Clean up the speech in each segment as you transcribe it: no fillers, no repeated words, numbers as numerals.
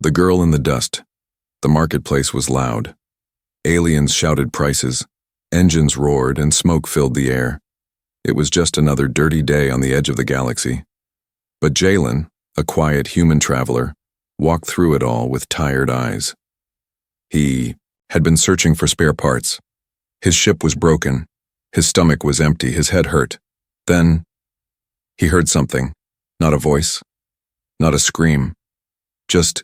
The girl in the dust. The marketplace was loud. Aliens shouted prices, engines roared, and smoke filled the air. It was just another dirty day on the edge of the galaxy. But Jalen, a quiet human traveler, walked through it all with tired eyes. He had been searching for spare parts. His ship was broken. His stomach was empty. His head hurt. Then he heard something. Not a voice. Not a scream. Just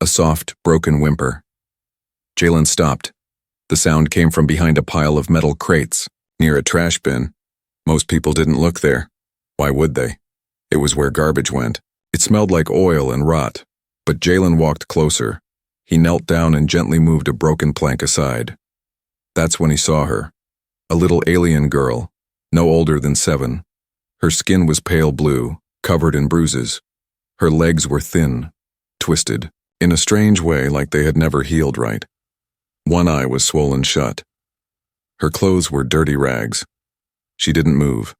a soft, broken whimper. Jalen stopped. The sound came from behind a pile of metal crates, near a trash bin. Most people didn't look there. Why would they? It was where garbage went. It smelled like oil and rot. But Jalen walked closer. He knelt down and gently moved a broken plank aside. That's when he saw her. A little alien girl, no older than 7. Her skin was pale blue, covered in bruises. Her legs were thin, twisted, in a strange way like they had never healed right. One eye was swollen shut. Her clothes were dirty rags. She didn't move.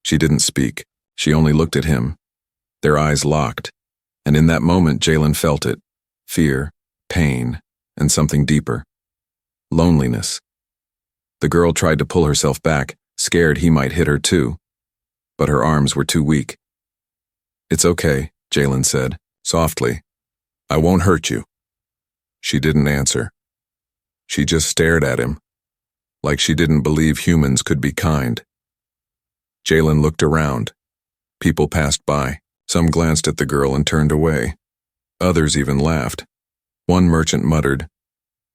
She didn't speak. She only looked at him. Their eyes locked, and in that moment Jalen felt it. Fear, pain, and something deeper. Loneliness. The girl tried to pull herself back, scared he might hit her too. But her arms were too weak. "It's okay," Jalen said, softly. "I won't hurt you." She didn't answer. She just stared at him, like she didn't believe humans could be kind. Jalen looked around. People passed by. Some glanced at the girl and turned away. Others even laughed. One merchant muttered,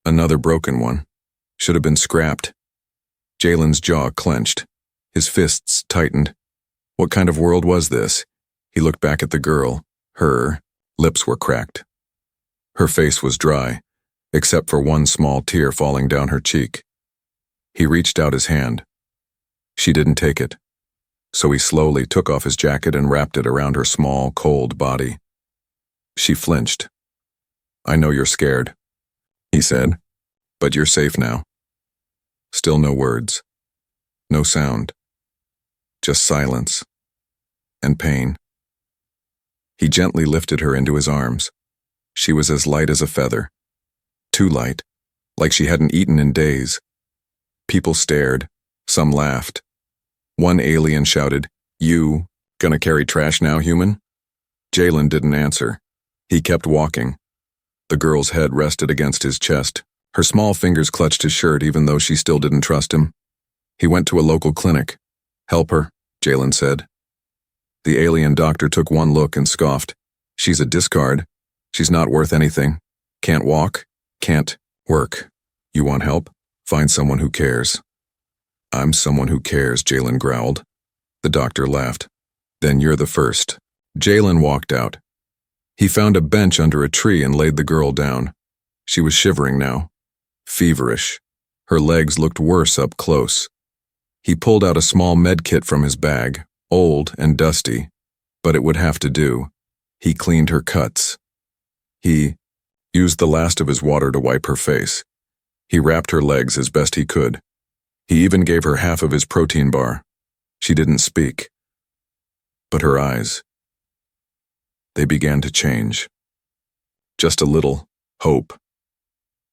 "Another broken one. Should have been scrapped." Jalen's jaw clenched. His fists tightened. What kind of world was this? He looked back at the girl. Her lips were cracked. Her face was dry, except for one small tear falling down her cheek. He reached out his hand. She didn't take it. So he slowly took off his jacket and wrapped it around her small, cold body. She flinched. "I know you're scared," he said, "but you're safe now." Still no words. No sound. Just silence. And pain. He gently lifted her into his arms. She was as light as a feather. Too light, like she hadn't eaten in days. People stared. Some laughed. One alien shouted, "You gonna carry trash now, human?" Jalen didn't answer. He kept walking. The girl's head rested against his chest. Her small fingers clutched his shirt even though she still didn't trust him. He went to a local clinic. "Help her," Jalen said. The alien doctor took one look and scoffed. "She's a discard. She's not worth anything. Can't walk. Can't work. You want help? Find someone who cares." "I'm someone who cares," Jalen growled. The doctor laughed. "Then you're the first." Jalen walked out. He found a bench under a tree and laid the girl down. She was shivering now. Feverish. Her legs looked worse up close. He pulled out a small med kit from his bag, old and dusty, but it would have to do. He cleaned her cuts. He used the last of his water to wipe her face. He wrapped her legs as best he could. He even gave her half of his protein bar. She didn't speak. But her eyes, they began to change. Just a little hope.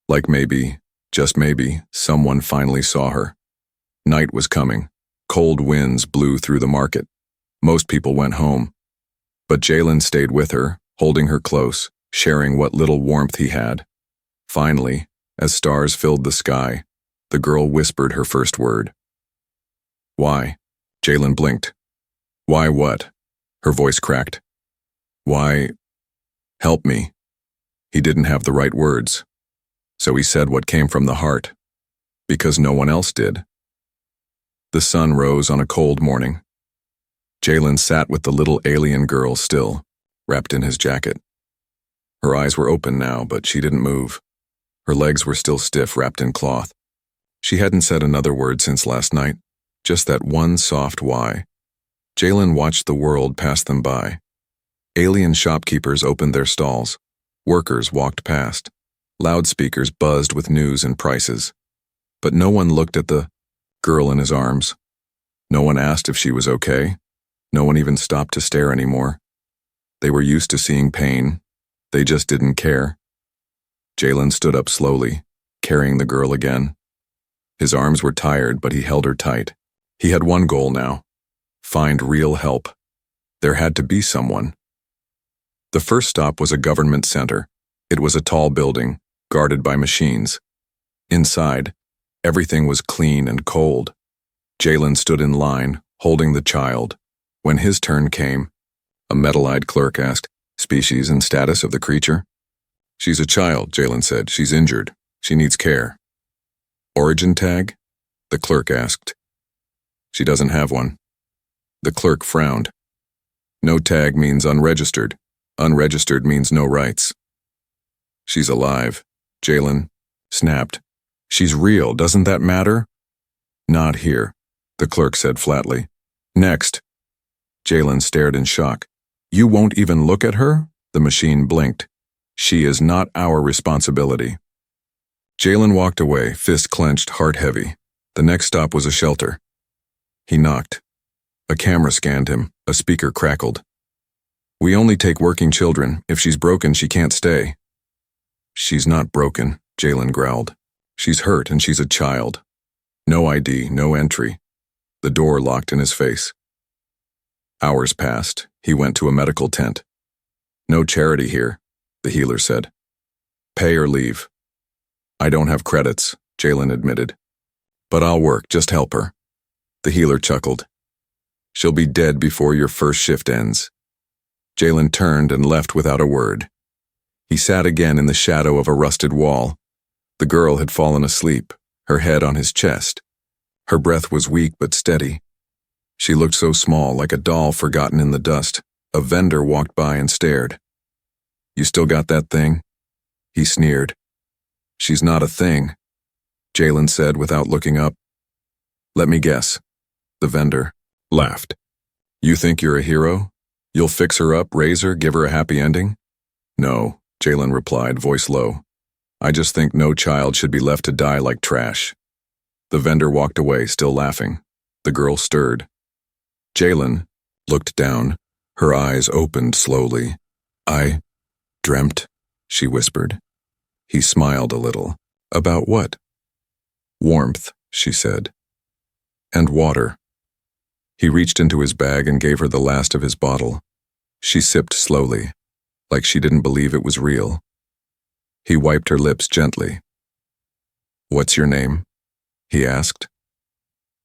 Like maybe, just maybe, someone finally saw her. Night was coming. Cold winds blew through the market. Most people went home. But Jalen stayed with her, holding her close, sharing what little warmth he had. Finally, as stars filled the sky, the girl whispered her first word. "Why?" Jalen blinked. "Why what?" Her voice cracked. "Why? Help me." He didn't have the right words. So he said what came from the heart. Because no one else did. The sun rose on a cold morning. Jalen sat with the little alien girl still, wrapped in his jacket. Her eyes were open now, but she didn't move. Her legs were still stiff, wrapped in cloth. She hadn't said another word since last night, just that one soft why. Jalen watched the world pass them by. Alien shopkeepers opened their stalls. Workers walked past. Loudspeakers buzzed with news and prices. But no one looked at the girl in his arms. No one asked if she was okay. No one even stopped to stare anymore. They were used to seeing pain, They just didn't care. Jalen stood up slowly, carrying the girl again. His arms were tired, but he held her tight. He had one goal now: find real help. There had to be someone. The first stop was a government center. It was a tall building, guarded by machines. Inside, everything was clean and cold. Jalen stood in line, holding the child. When his turn came, a metal-eyed clerk asked, "Species and status of the creature?" "She's a child," Jalen said. "She's injured. She needs care." "Origin tag?" the clerk asked. "She doesn't have one." The clerk frowned. "No tag means unregistered. Unregistered means no rights." "She's alive," Jalen snapped. "She's real. Doesn't that matter?" "Not here," the clerk said flatly. "Next." Jalen stared in shock. "You won't even look at her?" The machine blinked. "She is not our responsibility." Jalen walked away, fist clenched, heart heavy. The next stop was a shelter. He knocked. A camera scanned him. A speaker crackled. "We only take working children. If she's broken, she can't stay." "She's not broken," Jalen growled. "She's hurt and she's a child. No ID, no entry." The door locked in his face. Hours passed. He went to a medical tent. "No charity here," the healer said. "Pay or leave." "I don't have credits," Jalen admitted. "But I'll work, just help her." The healer chuckled. "She'll be dead before your first shift ends." Jalen turned and left without a word. He sat again in the shadow of a rusted wall. The girl had fallen asleep, her head on his chest. Her breath was weak but steady. She looked so small, like a doll forgotten in the dust. A vendor walked by and stared. "You still got that thing?" He sneered. "She's not a thing," Jalen said without looking up. "Let me guess." The vendor laughed. "You think you're a hero? You'll fix her up, raise her, give her a happy ending?" "No," Jalen replied, voice low. "I just think no child should be left to die like trash." The vendor walked away, still laughing. The girl stirred. Jalen looked down. Her eyes opened slowly. "I dreamt," she whispered. He smiled a little. "About what?" "Warmth," she said. "And water." He reached into his bag and gave her the last of his bottle. She sipped slowly, like she didn't believe it was real. He wiped her lips gently. "What's your name?" he asked.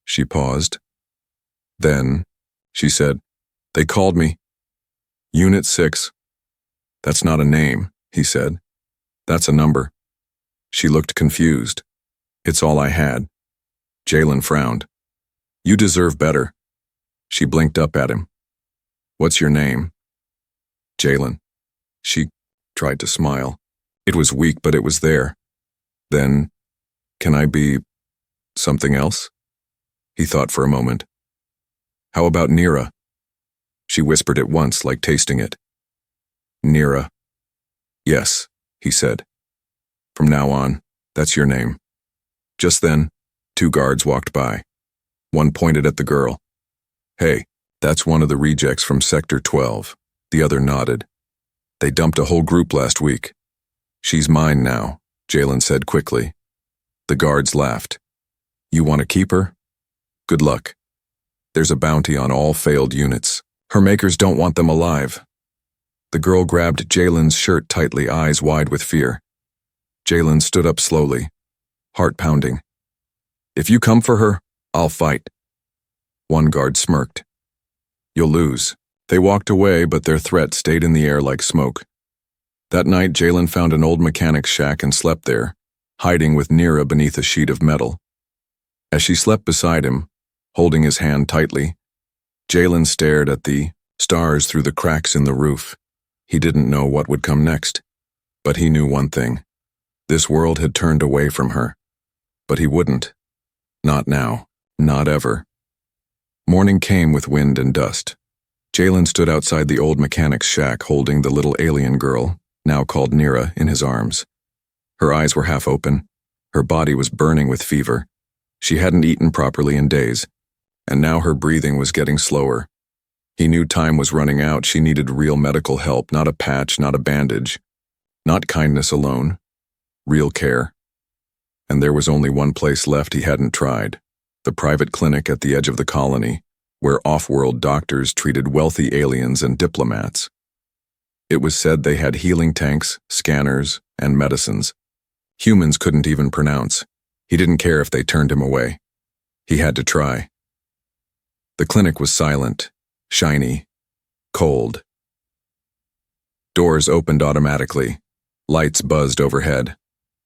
She paused. "Then," she said, "they called me Unit 6. "That's not a name," he said. "That's a number." She looked confused. "It's all I had." Jalen frowned. "You deserve better." She blinked up at him. "What's your name?" "Jalen." She tried to smile. It was weak, but it was there. "Then, can I be something else?" He thought for a moment. "How about Nira?" She whispered it once, like tasting it. "Nira." "Yes," he said. "From now on, that's your name." Just then, 2 guards walked by. One pointed at the girl. "Hey, that's one of the rejects from Sector 12. The other nodded. "They dumped a whole group last week." "She's mine now," Jalen said quickly. The guards laughed. "You want to keep her? Good luck. There's a bounty on all failed units. Her makers don't want them alive." The girl grabbed Jalen's shirt tightly, eyes wide with fear. Jalen stood up slowly, heart pounding. "If you come for her, I'll fight." One guard smirked. "You'll lose." They walked away, but their threat stayed in the air like smoke. That night, Jalen found an old mechanic's shack and slept there, hiding with Nira beneath a sheet of metal. As she slept beside him, holding his hand tightly, Jalen stared at the stars through the cracks in the roof. He didn't know what would come next, but he knew one thing. This world had turned away from her. But he wouldn't. Not now. Not ever. Morning came with wind and dust. Jalen stood outside the old mechanic's shack holding the little alien girl, now called Nira, in his arms. Her eyes were half open. Her body was burning with fever. She hadn't eaten properly in days, and now her breathing was getting slower. He knew time was running out. She needed real medical help, not a patch, not a bandage. Not kindness alone, real care. And there was only one place left he hadn't tried, the private clinic at the edge of the colony, where off-world doctors treated wealthy aliens and diplomats. It was said they had healing tanks, scanners, and medicines. Humans couldn't even pronounce. He didn't care if they turned him away. He had to try. The clinic was silent, shiny, cold. Doors opened automatically. Lights buzzed overhead.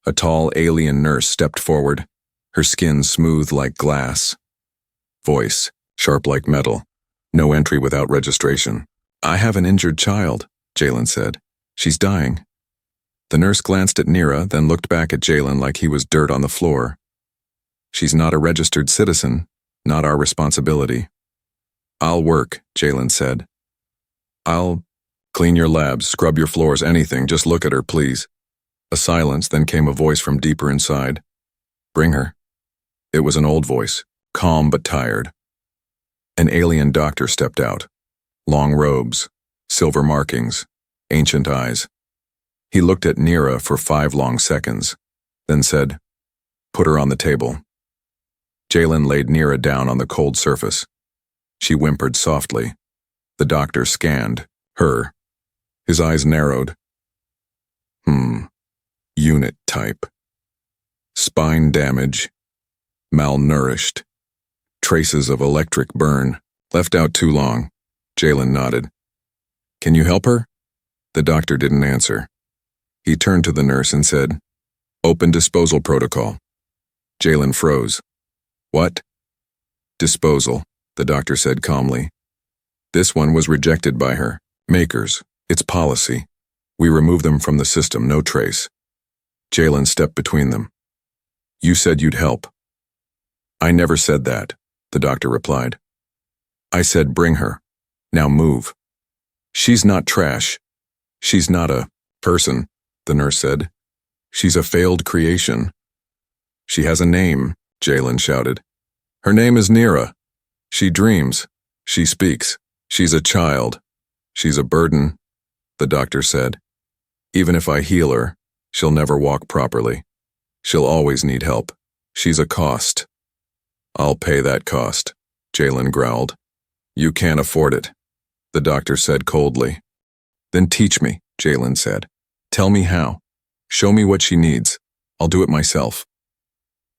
A tall alien nurse stepped forward, her skin smooth like glass. Voice, sharp like metal. No entry without registration. "I have an injured child," Jalen said. "She's dying." The nurse glanced at Nira, then looked back at Jalen like he was dirt on the floor. "She's not a registered citizen, not our responsibility." "I'll work," Jalen said. "I'll clean your labs, scrub your floors, anything, just look at her, please." A silence, then came a voice from deeper inside. "Bring her." It was an old voice, calm but tired. An alien doctor stepped out. Long robes, silver markings, ancient eyes. He looked at Nira for 5 long seconds, then said, "Put her on the table." Jalen laid Nira down on the cold surface. She whimpered softly. The doctor scanned her. His eyes narrowed. Unit type. Spine damage. Malnourished. Traces of electric burn. Left out too long. Jalen nodded. "Can you help her?" The doctor didn't answer. He turned to the nurse and said, "Open disposal protocol." Jalen froze. "What?" "Disposal," the doctor said calmly. "This one was rejected by her. Makers. It's policy. We remove them from the system, no trace." Jalen stepped between them. "You said you'd help." "I never said that," the doctor replied. "I said bring her. Now move." "She's not trash. She's not a person," the nurse said. "She's a failed creation." "She has a name," Jalen shouted. "Her name is Nira. She dreams. She speaks. She's a child. She's a burden," the doctor said. "Even if I heal her, she'll never walk properly. She'll always need help. She's a cost." "I'll pay that cost," Jalen growled. "You can't afford it," the doctor said coldly. "Then teach me," Jalen said. "Tell me how. Show me what she needs. I'll do it myself."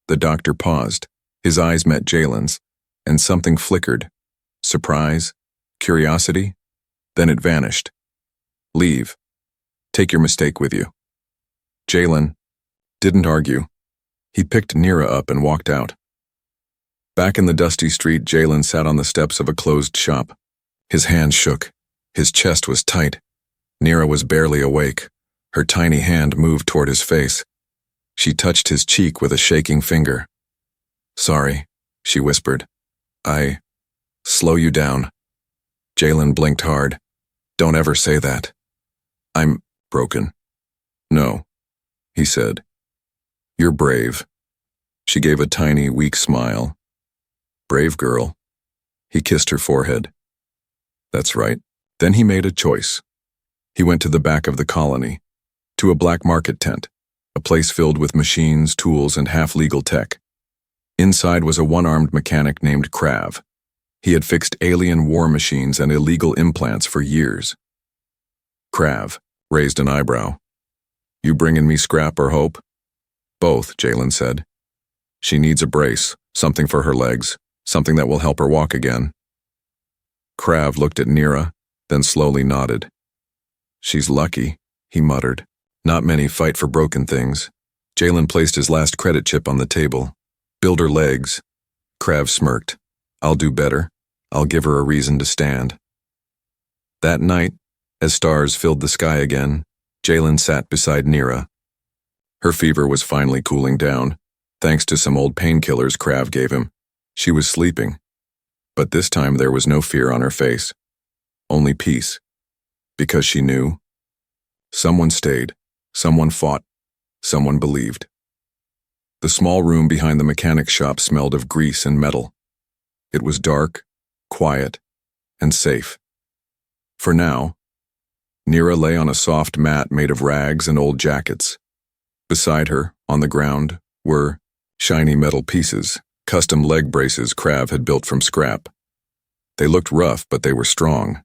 The doctor paused. His eyes met Jalen's, and something flickered. Surprise? Curiosity? Then it vanished. "Leave. Take your mistake with you." Jalen didn't argue. He picked Nira up and walked out. Back in the dusty street, Jalen sat on the steps of a closed shop. His hands shook. His chest was tight. Nira was barely awake. Her tiny hand moved toward his face. She touched his cheek with a shaking finger. "Sorry," she whispered. "I slow you down." Jalen blinked hard. "Don't ever say that. I'm broken." "No," he said. "You're brave." She gave a tiny, weak smile. "Brave girl." He kissed her forehead. "That's right." Then he made a choice. He went to the back of the colony, to a black market tent, a place filled with machines, tools, and half-legal tech. Inside was a one-armed mechanic named Krav. He had fixed alien war machines and illegal implants for years. Krav raised an eyebrow. "You bringing me scrap or hope?" "Both," Jalen said. "She needs a brace, something for her legs, something that will help her walk again." Krav looked at Nira, then slowly nodded. "She's lucky," he muttered. "Not many fight for broken things." Jalen placed his last credit chip on the table. "Build her legs." Krav smirked. "I'll do better. I'll give her a reason to stand." That night, as stars filled the sky again, Jalen sat beside Nira. Her fever was finally cooling down, thanks to some old painkillers Krav gave him. She was sleeping. But this time there was no fear on her face. Only peace. Because she knew. Someone stayed. Someone fought. Someone believed. The small room behind the mechanic shop smelled of grease and metal. It was dark, quiet, and safe. For now. Nira lay on a soft mat made of rags and old jackets. Beside her, on the ground, were shiny metal pieces, custom leg braces Krav had built from scrap. They looked rough, but they were strong.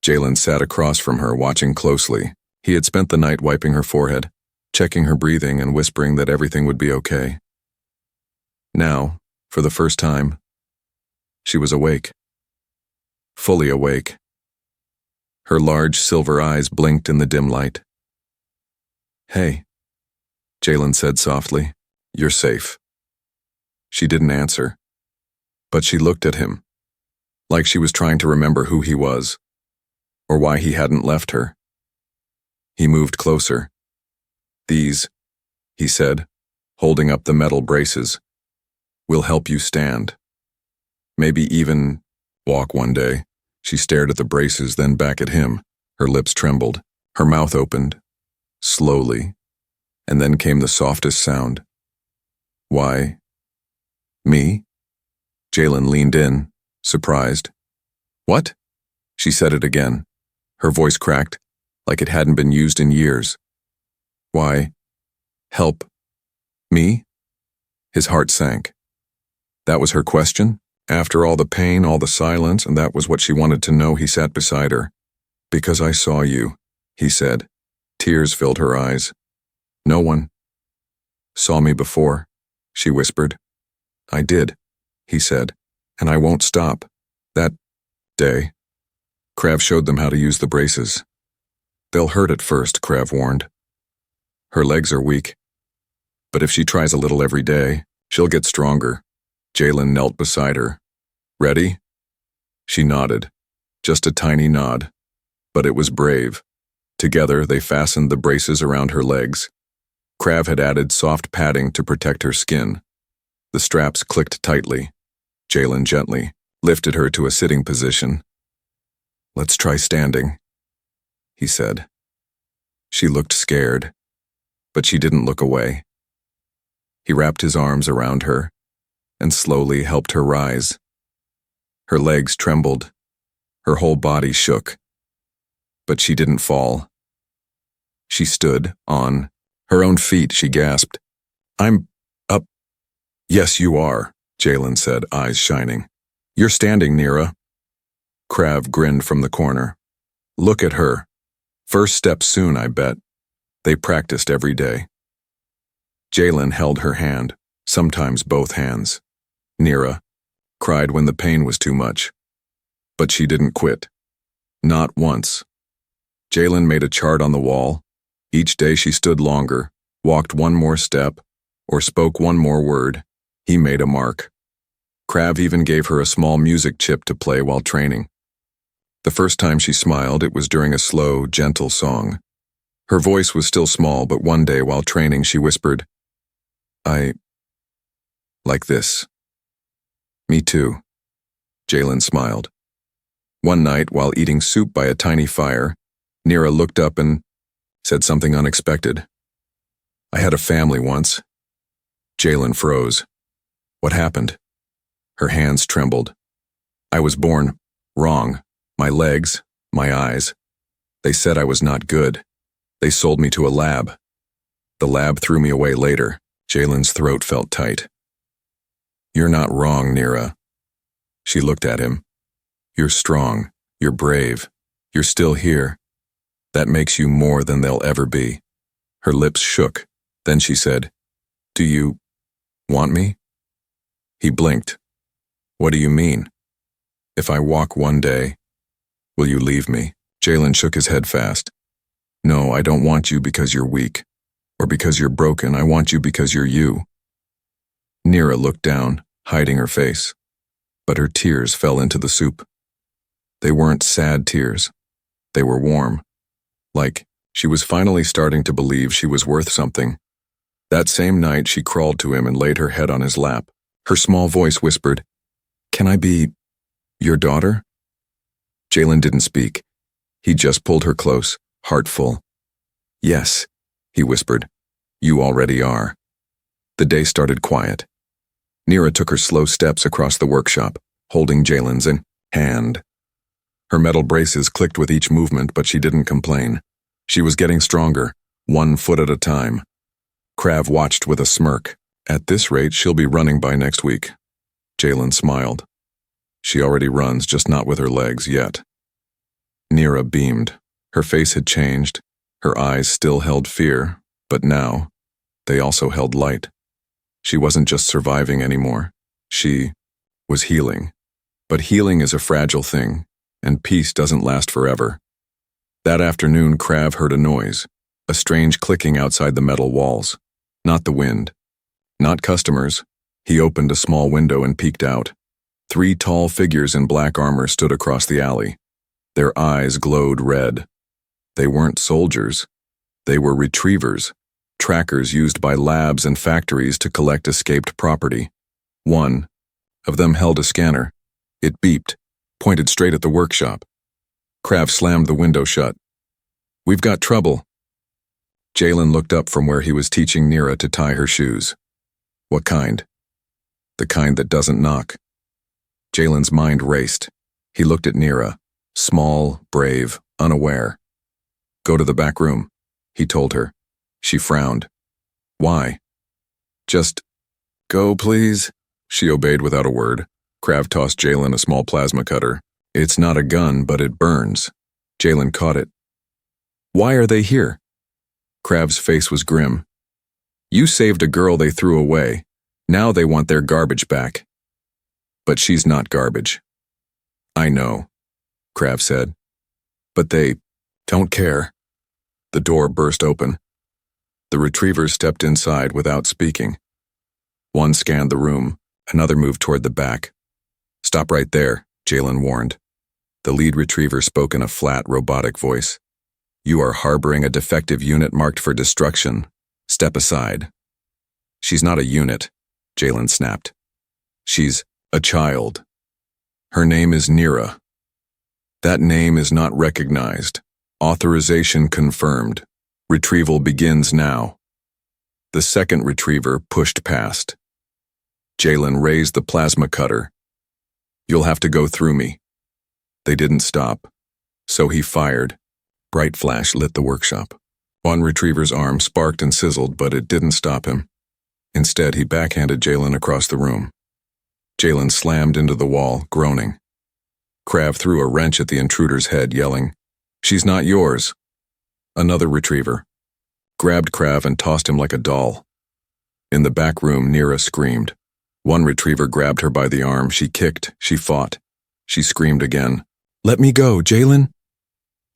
Jalen sat across from her, watching closely. He had spent the night wiping her forehead, checking her breathing and whispering that everything would be okay. Now, for the first time, she was awake. Fully awake. Her large silver eyes blinked in the dim light. "Hey," Jalen said softly, "you're safe." She didn't answer, but she looked at him, like she was trying to remember who he was, or why he hadn't left her. He moved closer. "These," he said, holding up the metal braces, "will help you stand. Maybe even walk one day." She stared at the braces, then back at him. Her lips trembled. Her mouth opened, slowly, and then came the softest sound. "Why? Me?" Jalen leaned in, surprised. "What?" She said it again. Her voice cracked, like it hadn't been used in years. "Why? Help? Me?" His heart sank. That was her question? After all the pain, all the silence, and that was what she wanted to know. He sat beside her. "Because I saw you," he said. Tears filled her eyes. "No one saw me before," she whispered. "I did," he said, "and I won't stop." That day, Krav showed them how to use the braces. "They'll hurt at first," Krav warned. "Her legs are weak, but if she tries a little every day, she'll get stronger." Jalen knelt beside her. "Ready?" She nodded, just a tiny nod, but it was brave. Together, they fastened the braces around her legs. Krav had added soft padding to protect her skin. The straps clicked tightly. Jalen gently lifted her to a sitting position. "Let's try standing," he said. She looked scared, but she didn't look away. He wrapped his arms around her and slowly helped her rise. Her legs trembled. Her whole body shook. But she didn't fall. She stood on her own feet. She gasped. "I'm up." "Yes, you are," Jalen said, eyes shining. "You're standing, Nira." Krav grinned from the corner. "Look at her. First step soon, I bet." They practiced every day. Jalen held her hand, sometimes both hands. Nira cried when the pain was too much. But she didn't quit. Not once. Jalen made a chart on the wall. Each day she stood longer, walked one more step, or spoke one more word. He made a mark. Krav even gave her a small music chip to play while training. The first time she smiled, it was during a slow, gentle song. Her voice was still small, but one day while training she whispered, "I like this." "Me too." Jalen smiled. One night, while eating soup by a tiny fire, Nira looked up and said something unexpected. "I had a family once." Jalen froze. "What happened?" Her hands trembled. "I was born wrong. My legs, my eyes. They said I was not good. They sold me to a lab. The lab threw me away later." Jalen's throat felt tight. "You're not wrong, Nira." She looked at him. "You're strong. You're brave. You're still here. That makes you more than they'll ever be." Her lips shook. Then she said, "Do you want me?" He blinked. "What do you mean? If I walk one day, will you leave me?" Jalen shook his head fast. "No, I don't want you because you're weak, or because you're broken. I want you because you're you." Nira looked down, hiding her face, but her tears fell into the soup. They weren't sad tears. They were warm, like she was finally starting to believe she was worth something. That same night, she crawled to him and laid her head on his lap. Her small voice whispered, "Can I be your daughter?" Jalen didn't speak. He just pulled her close, heart full. "Yes," he whispered, "you already are." The day started quiet. Nira took her slow steps across the workshop, holding Jalen's hand. Her metal braces clicked with each movement, but she didn't complain. She was getting stronger, 1 foot at a time. Krav watched with a smirk. At this rate, she'll be running by next week. Jalen smiled. She already runs, just not with her legs yet. Nira beamed. Her face had changed. Her eyes still held fear, but now, they also held light. She wasn't just surviving anymore. She was healing. But healing is a fragile thing, and peace doesn't last forever. That afternoon, Krav heard a noise, a strange clicking outside the metal walls. Not the wind. Not customers. He opened a small window and peeked out. 3 tall figures in black armor stood across the alley. Their eyes glowed red. They weren't soldiers. They were retrievers, trackers used by labs and factories to collect escaped property. One of them held a scanner. It beeped, pointed straight at the workshop. Krav slammed the window shut. "We've got trouble." Jalen looked up from where he was teaching Nira to tie her shoes. "What kind?" "The kind that doesn't knock." Jalen's mind raced. He looked at Nira, small, brave, unaware. "Go to the back room," he told her. She frowned. "Why?" "Just go, please." She obeyed without a word. Krav tossed Jalen a small plasma cutter. "It's not a gun, but it burns." Jalen caught it. "Why are they here?" Krav's face was grim. "You saved a girl they threw away. Now they want their garbage back." "But she's not garbage." "I know," Krav said. "But they don't care." The door burst open. The retrievers stepped inside without speaking. One scanned the room, another moved toward the back. "Stop right there," Jalen warned. The lead retriever spoke in a flat, robotic voice. "You are harboring a defective unit marked for destruction. Step aside." "She's not a unit," Jalen snapped. "She's a child. Her name is Nira." "That name is not recognized. Authorization confirmed. Retrieval begins now." The second retriever pushed past. Jalen raised the plasma cutter. "You'll have to go through me." They didn't stop, so he fired. Bright flash lit the workshop. One retriever's arm sparked and sizzled, but it didn't stop him. Instead, he backhanded Jalen across the room. Jalen slammed into the wall, groaning. Krav threw a wrench at the intruder's head, yelling, "She's not yours." Another retriever grabbed Krav and tossed him like a doll. In the back room, Nira screamed. One retriever grabbed her by the arm. She kicked. She fought. She screamed again. "Let me go, Jalen."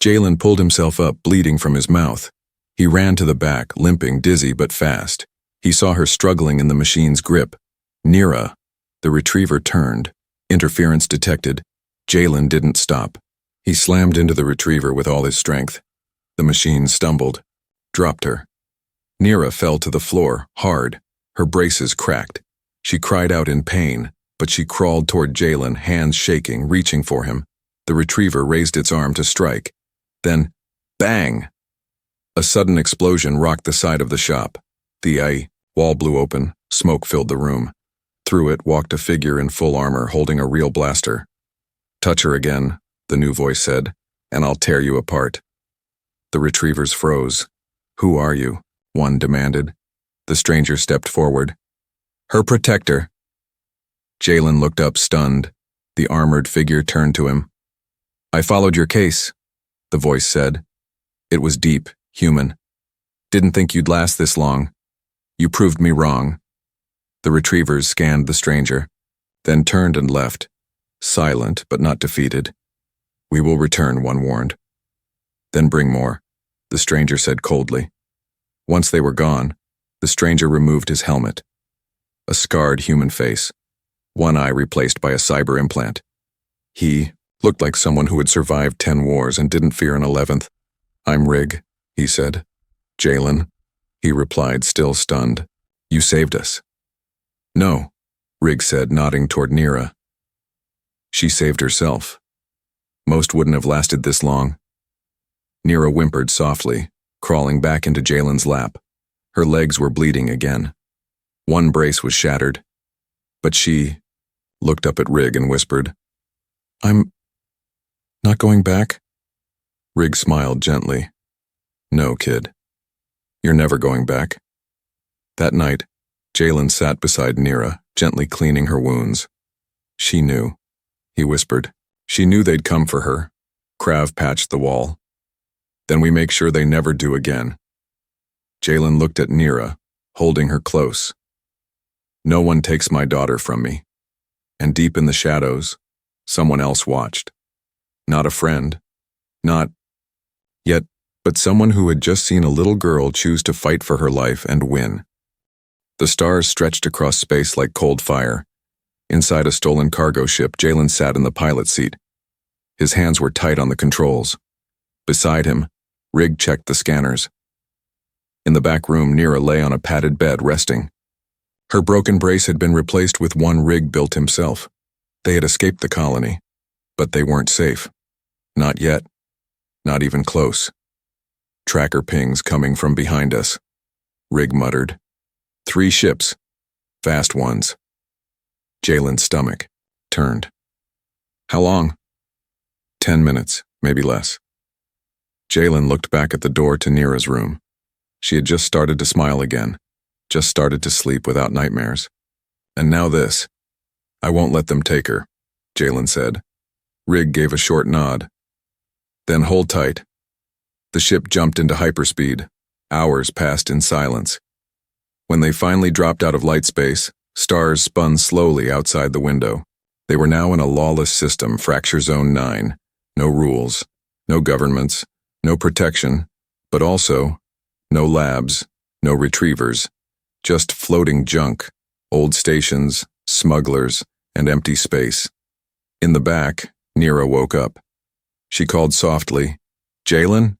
Jalen pulled himself up, bleeding from his mouth. He ran to the back, limping, dizzy but fast. He saw her struggling in the machine's grip. Nira. The retriever turned. Interference detected. Jalen didn't stop. He slammed into the retriever with all his strength. The machine stumbled, dropped her. Nira fell to the floor, hard. Her braces cracked. She cried out in pain, but she crawled toward Jalen, hands shaking, reaching for him. The retriever raised its arm to strike. Then, bang! A sudden explosion rocked the side of the shop. The wall blew open. Smoke filled the room. Through it walked a figure in full armor holding a real blaster. "Touch her again," the new voice said, "and I'll tear you apart." The retrievers froze. "Who are you?" one demanded. The stranger stepped forward. "Her protector." Jalen looked up, stunned. The armored figure turned to him. "I followed your case," the voice said. It was deep, human. "Didn't think you'd last this long. You proved me wrong." The retrievers scanned the stranger, then turned and left, silent but not defeated. "We will return," one warned. "Then bring more," the stranger said coldly. Once they were gone, the stranger removed his helmet. A scarred human face, one eye replaced by a cyber implant. He looked like someone who had survived 10 wars and didn't fear an 11th. "I'm Rig," he said. "Jalen," he replied, still stunned. "You saved us." "No," Rig said, nodding toward Nira. "She saved herself. Most wouldn't have lasted this long." Nira whimpered softly, crawling back into Jalen's lap. Her legs were bleeding again. One brace was shattered. But she looked up at Rig and whispered, I'm Not going back? Rig smiled gently. No, kid. You're never going back. That night, Jalen sat beside Nira, gently cleaning her wounds. She knew, he whispered. She knew they'd come for her. Krav patched the wall. Then we make sure they never do again. Jalen looked at Nira, holding her close. No one takes my daughter from me. And deep in the shadows, someone else watched. Not a friend. Not yet, but someone who had just seen a little girl choose to fight for her life and win. The stars stretched across space like cold fire. Inside a stolen cargo ship, Jalen sat in the pilot seat. His hands were tight on the controls. Beside him, Rig checked the scanners. In the back room, Nira lay on a padded bed, resting. Her broken brace had been replaced with one Rig built himself. They had escaped the colony, but they weren't safe. Not yet. Not even close. Tracker pings coming from behind us. Rig muttered. 3 ships. Fast ones. Jalen's stomach turned. How long? 10 minutes, maybe less. Jalen looked back at the door to Nira's room. She had just started to smile again, just started to sleep without nightmares. And now this. I won't let them take her, Jalen said. Rig gave a short nod. Then hold tight. The ship jumped into hyperspeed. Hours passed in silence. When they finally dropped out of light space, stars spun slowly outside the window. They were now in a lawless system, Fracture Zone 9. No rules, no governments, no protection, but also no labs, no retrievers. Just floating junk, old stations, smugglers, and empty space. In the back, Nira woke up. She called softly, Jalen?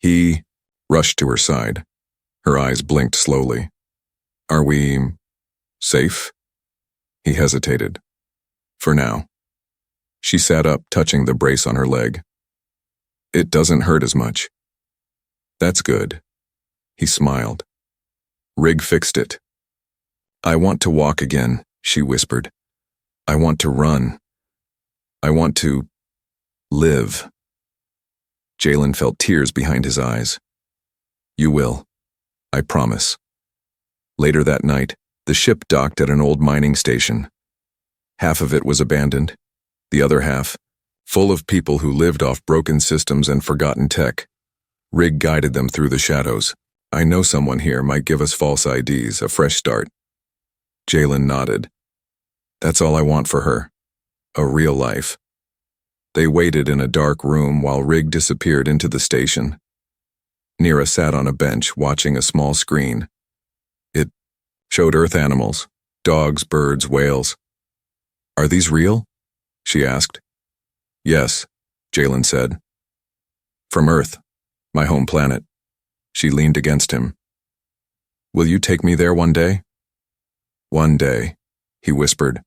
He rushed to her side. Her eyes blinked slowly. Are we safe? He hesitated. For now. She sat up, touching the brace on her leg. It doesn't hurt as much. That's good. He smiled. Rig fixed it. I want to walk again, she whispered. I want to run. I want to live. Jalen felt tears behind his eyes. You will. I promise. Later that night, the ship docked at an old mining station. Half of it was abandoned. The other half, full of people who lived off broken systems and forgotten tech. Rig guided them through the shadows. I know someone here might give us false IDs, a fresh start. Jalen nodded. That's all I want for her. A real life. They waited in a dark room while Rig disappeared into the station. Nira sat on a bench watching a small screen. It showed Earth animals, dogs, birds, whales. Are these real? She asked. Yes, Jalen said. From Earth, my home planet. She leaned against him. Will you take me there one day? One day, he whispered.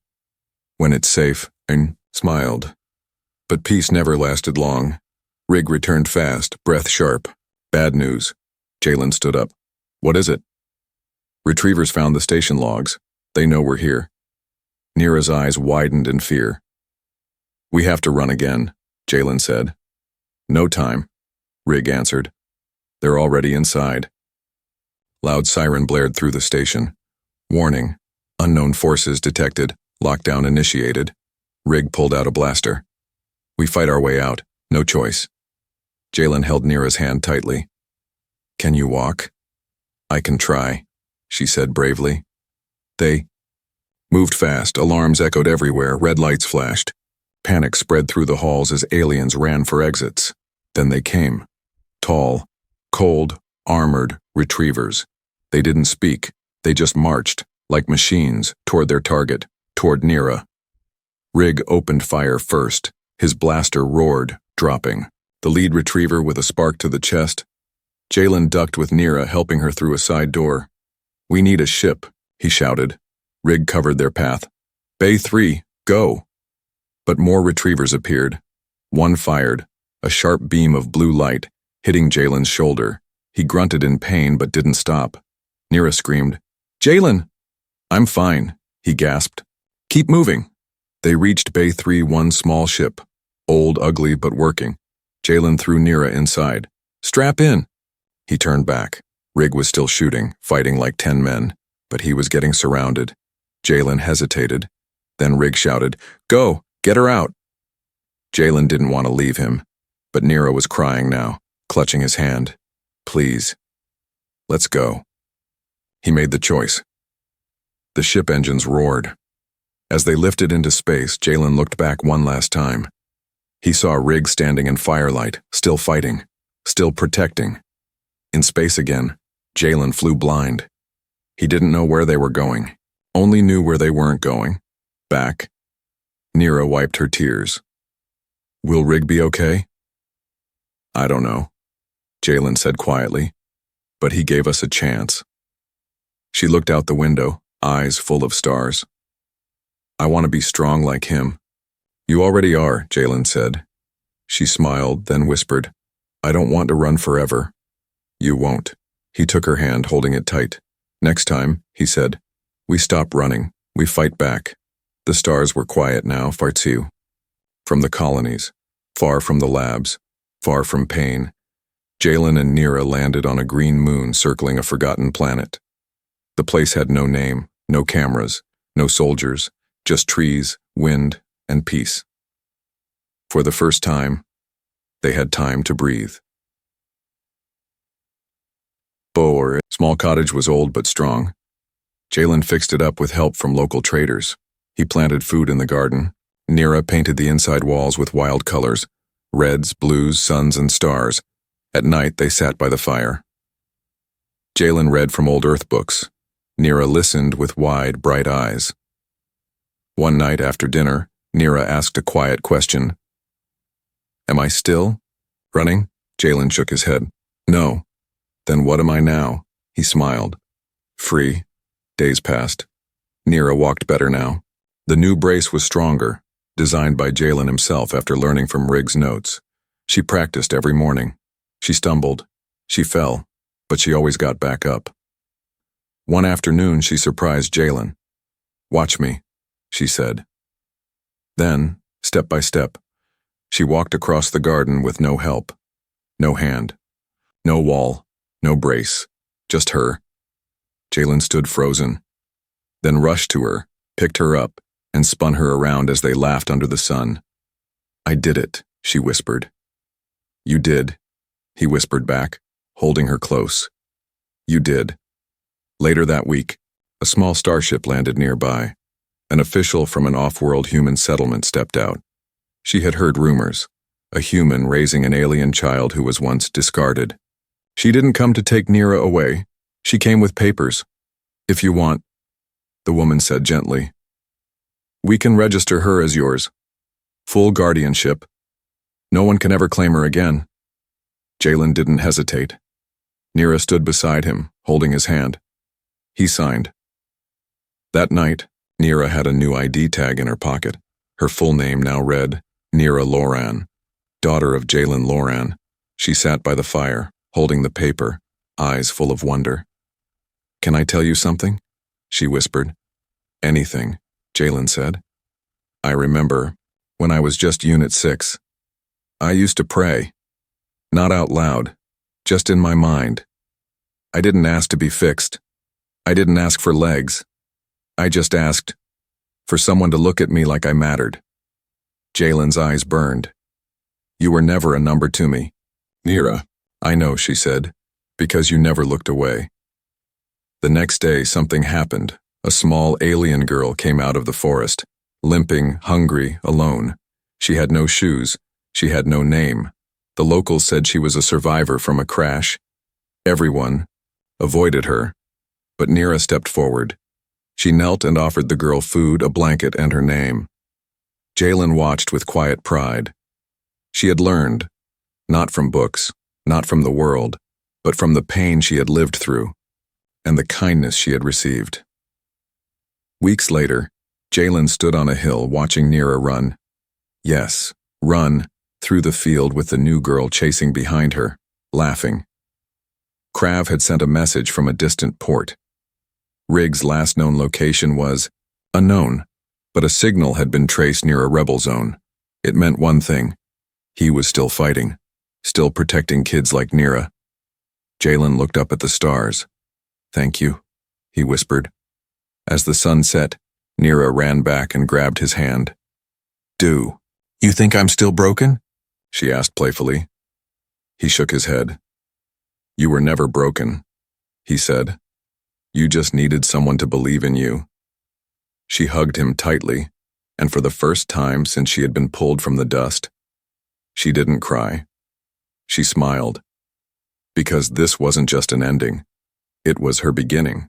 When it's safe, and smiled. But peace never lasted long. Rig returned fast, breath sharp. Bad news. Jalen stood up. What is it? Retrievers found the station logs. They know we're here. Nira's eyes widened in fear. We have to run again, Jalen said. No time, Rig answered. They're already inside. Loud siren blared through the station. Warning. Unknown forces detected. Lockdown initiated. Rig pulled out a blaster. We fight our way out. No choice. Jalen held Nira's hand tightly. Can you walk? I can try, she said bravely. They moved fast. Alarms echoed everywhere. Red lights flashed. Panic spread through the halls as aliens ran for exits. Then they came. Tall, cold, armored retrievers. They didn't speak. They just marched, like machines, toward their target, toward Nira. Rig opened fire first. His blaster roared, dropping. The lead retriever with a spark to the chest. Jalen ducked with Nira, helping her through a side door. We need a ship, he shouted. Rig covered their path. Bay 3, go! But more retrievers appeared. One fired, a sharp beam of blue light, hitting Jalen's shoulder. He grunted in pain but didn't stop. Nira screamed, Jalen! I'm fine, he gasped. Keep moving. They reached Bay 3, one small ship. Old, ugly, but working. Jalen threw Nira inside. "Strap in!" He turned back. Rig was still shooting, fighting like 10 men, but he was getting surrounded. Jalen hesitated. Then Rig shouted, "Go! Get her out!" Jalen didn't want to leave him, but Nira was crying now, clutching his hand. "Please. Let's go." He made the choice. The ship engines roared. As they lifted into space, Jalen looked back one last time. He saw Rig standing in firelight, still fighting, still protecting. In space again, Jalen flew blind. He didn't know where they were going, only knew where they weren't going. Back. Nira wiped her tears. "Will Rig be okay?" "I don't know," Jalen said quietly, "but he gave us a chance." She looked out the window, eyes full of stars. "I want to be strong like him." "You already are," Jalen said. She smiled, then whispered, "I don't want to run forever." "You won't." He took her hand, holding it tight. "Next time," he said, "we stop running, we fight back." The stars were quiet now, far too. From the colonies, far from the labs, far from pain, Jalen and Nira landed on a green moon circling a forgotten planet. The place had no name, no cameras, no soldiers, just trees, wind, and peace. For the first time, they had time to breathe. Boer, small cottage was old but strong. Jalen fixed it up with help from local traders. He planted food in the garden. Nira painted the inside walls with wild colors, reds, blues, suns, and stars. At night, they sat by the fire. Jalen read from old Earth books. Nira listened with wide, bright eyes. One night after dinner, Nira asked a quiet question. "Am I still running?" Jalen shook his head. "No." "Then what am I now?" He smiled. "Free." Days passed. Nira walked better now. The new brace was stronger, designed by Jalen himself after learning from Rig's notes. She practiced every morning. She stumbled. She fell, but she always got back up. One afternoon, she surprised Jalen. "Watch me," she said. Then, step by step, she walked across the garden with no help, no hand, no wall, no brace, just her. Jalen stood frozen, then rushed to her, picked her up, and spun her around as they laughed under the sun. "I did it," she whispered. "You did," he whispered back, holding her close. "You did." Later that week, a small starship landed nearby. An official from an off-world human settlement stepped out. She had heard rumors, a human raising an alien child who was once discarded. "She didn't come to take Nira away. She came with papers. If you want," the woman said gently. "We can register her as yours. Full guardianship. No one can ever claim her again." Jalen didn't hesitate. Nira stood beside him, holding his hand. He signed. That night, Nira had a new ID tag in her pocket. Her full name now read Nira Loran, daughter of Jalen Loran. She sat by the fire, holding the paper, eyes full of wonder. "Can I tell you something?" she whispered. "Anything," Jalen said. "I remember, when I was just Unit 6, I used to pray. Not out loud, just in my mind. I didn't ask to be fixed. I didn't ask for legs. I just asked for someone to look at me like I mattered." Jalen's eyes burned. "You were never a number to me." "Nira, I know," she said, "because you never looked away." The next day, something happened. A small alien girl came out of the forest, limping, hungry, alone. She had no shoes. She had no name. The locals said she was a survivor from a crash. Everyone avoided her, but Nira stepped forward. She knelt and offered the girl food, a blanket, and her name. Jalen watched with quiet pride. She had learned, not from books, not from the world, but from the pain she had lived through, and the kindness she had received. Weeks later, Jalen stood on a hill watching Nira run. Yes, run through the field with the new girl chasing behind her, laughing. Krav had sent a message from a distant port. Rig's last known location was unknown, but a signal had been traced near a rebel zone. It meant one thing. He was still fighting, still protecting kids like Nira. Jalen looked up at the stars. "Thank you," he whispered. As the sun set, Nira ran back and grabbed his hand. "Do you think I'm still broken?" she asked playfully. He shook his head. "You were never broken," he said. "You just needed someone to believe in you." She hugged him tightly, and for the first time since she had been pulled from the dust, she didn't cry. She smiled. Because this wasn't just an ending. It was her beginning.